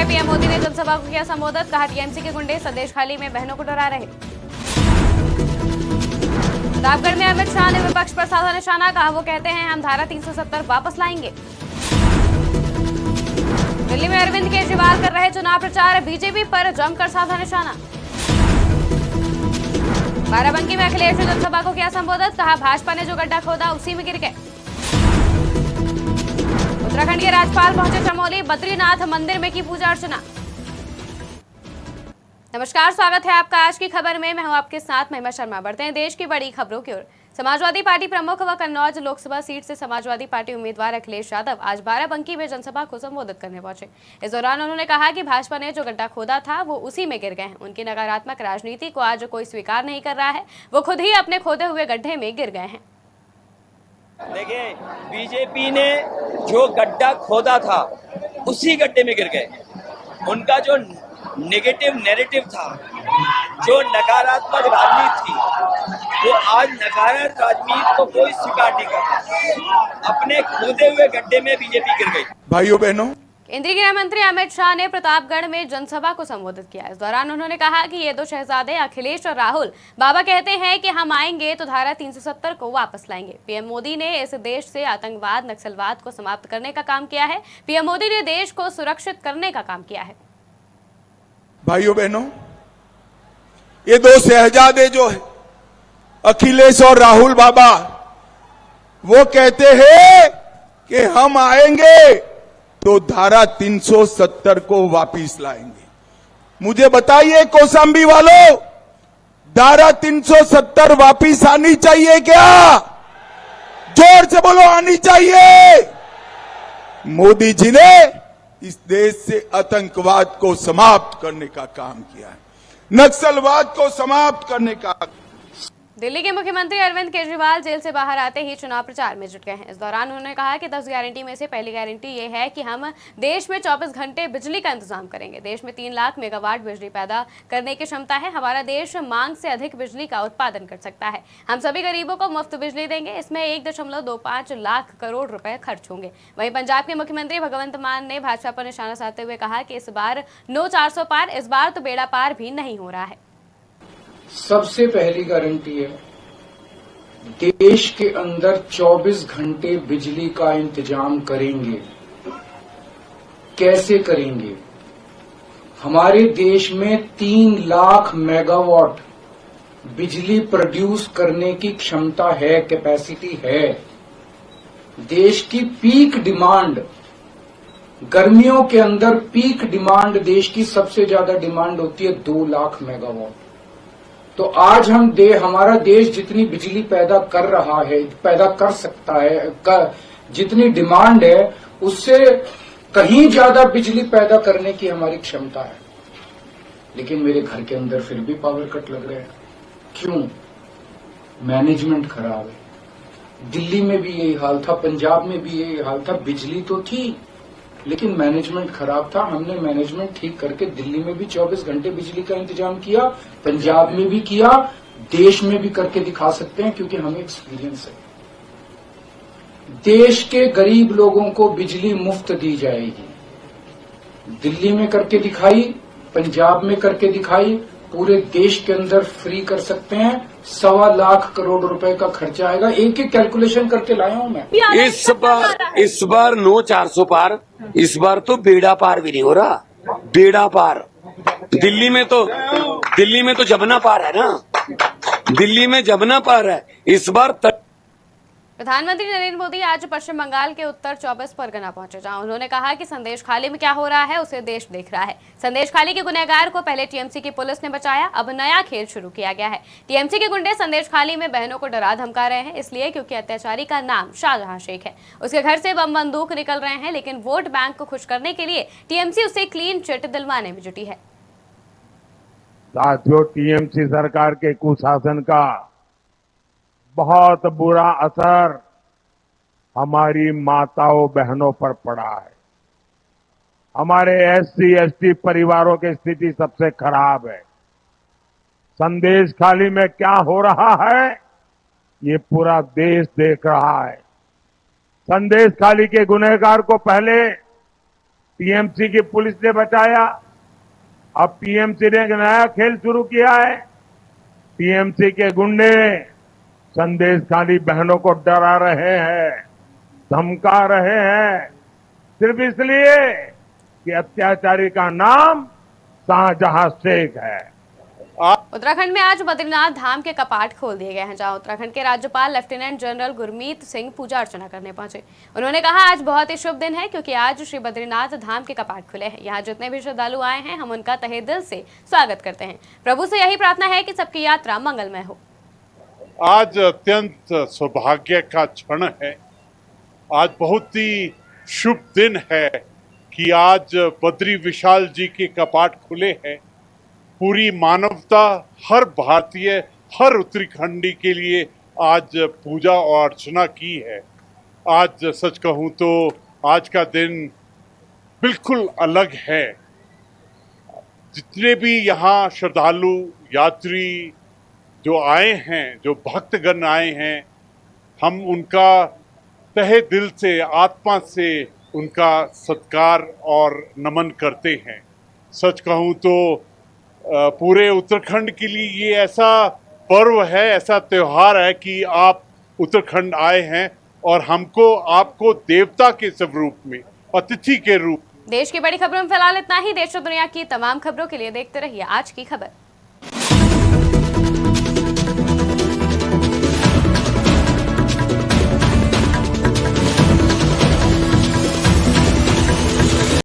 में पीएम मोदी ने जनसभा को किया संबोधित, कहा टीएमसी के गुंडे संदेश खाली में बहनों को डरा रहे। प्रतापगढ़ में अमित शाह ने विपक्ष पर साधा निशाना, कहा वो कहते हैं हम धारा 370 वापस लाएंगे। दिल्ली में अरविंद केजरीवाल कर रहे चुनाव प्रचार, बीजेपी पर जमकर साधा निशाना। बाराबंकी में अखिलेश ने जनसभा को किया संबोधित, कहा भाजपा ने जो गड्ढा खोदा उसी में गिर गए। उत्तराखंड के राज्यपाल पहुंचे चमोली, बद्रीनाथ मंदिर में की पूजा अर्चना। नमस्कार, स्वागत है आपका आज की खबर में। मैं हूं आपके साथ महिमा शर्मा। बढ़ते हैं देश की बड़ी खबरों की ओर। समाजवादी पार्टी प्रमुख व कन्नौज लोकसभा सीट से समाजवादी पार्टी उम्मीदवार अखिलेश यादव आज बाराबंकी में जनसभा को संबोधित करने पहुंचे। इस दौरान उन्होंने कहा कि भाजपा ने जो गड्ढा खोदा था वो उसी में गिर गए हैं। उनकी नकारात्मक राजनीति को आज कोई स्वीकार नहीं कर रहा है, वो खुद ही अपने खोदे हुए गड्ढे में गिर गए हैं। देखिए, बीजेपी ने जो गड्ढा खोदा था उसी गड्ढे में गिर गए। उनका जो नेगेटिव नैरेटिव था, जो नकारात्मक राजनीति थी, वो आज नकारात्मक राजनीति को कोई स्वीकार नहीं करता। अपने खोदे हुए गड्ढे में बीजेपी गिर गई। भाइयों बहनों, केंद्रीय गृह मंत्री अमित शाह ने प्रतापगढ़ में जनसभा को संबोधित किया। इस दौरान उन्होंने कहा कि ये दो शहजादे अखिलेश और राहुल बाबा कहते हैं कि हम आएंगे तो धारा 370 को वापस लाएंगे। पीएम मोदी ने इस देश से आतंकवाद, नक्सलवाद को समाप्त करने का काम किया है। पीएम मोदी ने देश को सुरक्षित करने का काम किया है। भाइयों बहनों, ये दो शहजादे जो है अखिलेश और राहुल बाबा, वो कहते हैं कि हम आएंगे तो धारा 370 को वापिस लाएंगे। मुझे बताइए कौशाम्बी वालों, धारा 370 वापिस आनी चाहिए क्या? जोर से बोलो, आनी चाहिए। मोदी जी ने इस देश से आतंकवाद को समाप्त करने का काम किया है, नक्सलवाद को समाप्त करने का। दिल्ली के मुख्यमंत्री अरविंद केजरीवाल जेल से बाहर आते ही चुनाव प्रचार में जुट गए हैं। इस दौरान उन्होंने कहा कि 10 गारंटी में से पहली गारंटी ये है कि हम देश में 24 घंटे बिजली का इंतजाम करेंगे। देश में 3 लाख मेगावाट बिजली पैदा करने की क्षमता है। हमारा देश मांग से अधिक बिजली का उत्पादन कर सकता है। हम सभी गरीबों को मुफ्त बिजली देंगे। इसमें 1.25 लाख करोड़ रुपए खर्च होंगे। वहीं पंजाब के मुख्यमंत्री भगवंत मान ने भाजपा पर निशाना साधते हुए कहा कि इस बार नो 400 पार, इस बार तो बेड़ा पार भी नहीं हो रहा है। सबसे पहली गारंटी है, देश के अंदर 24 घंटे बिजली का इंतजाम करेंगे। कैसे करेंगे? हमारे देश में 3 लाख मेगावाट बिजली प्रोड्यूस करने की क्षमता है, कैपेसिटी है। देश की पीक डिमांड, गर्मियों के अंदर पीक डिमांड, देश की सबसे ज्यादा डिमांड होती है 2 लाख मेगावाट। तो आज हमारा देश जितनी बिजली पैदा कर रहा है, पैदा कर सकता है, जितनी डिमांड है उससे कहीं ज्यादा बिजली पैदा करने की हमारी क्षमता है। लेकिन मेरे घर के अंदर फिर भी पावर कट लग रहे हैं। क्यों? मैनेजमेंट खराब है। दिल्ली में भी यही हाल था, पंजाब में भी यही हाल था। बिजली तो थी लेकिन मैनेजमेंट खराब था। हमने मैनेजमेंट ठीक करके दिल्ली में भी 24 घंटे बिजली का इंतजाम किया, पंजाब में भी किया, देश में भी करके दिखा सकते हैं क्योंकि हमें एक्सपीरियंस है। देश के गरीब लोगों को बिजली मुफ्त दी जाएगी। दिल्ली में करके दिखाई, पंजाब में करके दिखाई, पूरे देश के अंदर फ्री कर सकते हैं। 1.25 लाख करोड़ रुपए का खर्चा आएगा। एक एक कैलकुलेशन करके लाया हूं मैं। इस बार नो 400 पार, इस बार तो बेड़ा पार भी नहीं हो रहा। बेड़ा पार दिल्ली में तो जमुना पार है ना, दिल्ली में जमुना पार है। इस बार प्रधानमंत्री नरेंद्र मोदी आज पश्चिम बंगाल के उत्तर 24 परगना पहुंचे, जहां उन्होंने कहा कि संदेश खाली में क्या हो रहा है उसे देश देख रहा है। संदेश खाली के गुनहगार को पहले टीएमसी की पुलिस ने बचाया, अब नया खेल शुरू किया गया है। टीएमसी के गुंडे संदेश खाली में बहनों को डरा धमका रहे हैं, इसलिए क्योंकि अत्याचारी का नाम शाहजहां शेख है। उसके घर से बम बंदूक निकल रहे हैं, लेकिन वोट बैंक को खुश करने के लिए टीएमसी उसे क्लीन चिट दिलवाने में जुटी है। साथियों, टीएमसी सरकार के कुशासन का बहुत बुरा असर हमारी माताओं बहनों पर पड़ा है। हमारे एससी एसटी परिवारों की स्थिति सबसे खराब है। संदेश खाली में क्या हो रहा है ये पूरा देश देख रहा है। संदेश खाली के गुनहगार को पहले टीएमसी की पुलिस ने बचाया। अब टीएमसी ने एक नया खेल शुरू किया है। टीएमसी के गुंडे संदेशखाली बहनों को डरा रहे हैं, धमका रहे हैं, सिर्फ इसलिए कि अत्याचारी का नाम शाहजहां शेख है। उत्तराखंड में आज बद्रीनाथ धाम के कपाट खोल दिए गए हैं, जहां उत्तराखंड के राज्यपाल लेफ्टिनेंट जनरल गुरमीत सिंह पूजा अर्चना करने पहुंचे। उन्होंने कहा, आज बहुत ही शुभ दिन है क्योंकि आज श्री बद्रीनाथ धाम के कपाट खुले हैं। यहाँ जितने भी श्रद्धालु आए हैं, हम उनका तहे दिल से स्वागत करते हैं। प्रभु से यही प्रार्थना है कि सबकी यात्रा मंगलमय हो। आज अत्यंत सौभाग्य का क्षण है। आज बहुत ही शुभ दिन है कि आज बद्री विशाल जी के कपाट खुले हैं। पूरी मानवता, हर भारतीय, हर उत्तराखंडी के लिए आज पूजा और अर्चना की है। आज सच कहूँ तो आज का दिन बिल्कुल अलग है। जितने भी यहाँ श्रद्धालु यात्री जो आए हैं, जो भक्तगण आए हैं, हम उनका तहे दिल से, आत्मा से उनका सत्कार और नमन करते हैं। सच कहूँ तो पूरे उत्तराखंड के लिए ये ऐसा पर्व है, ऐसा त्योहार है कि आप उत्तराखंड आए हैं और हमको आपको देवता के स्वरूप में, अतिथि के रूप में। देश की बड़ी खबरों में फिलहाल इतना ही। देश और दुनिया की तमाम खबरों के लिए देखते रहिए आज की खबर।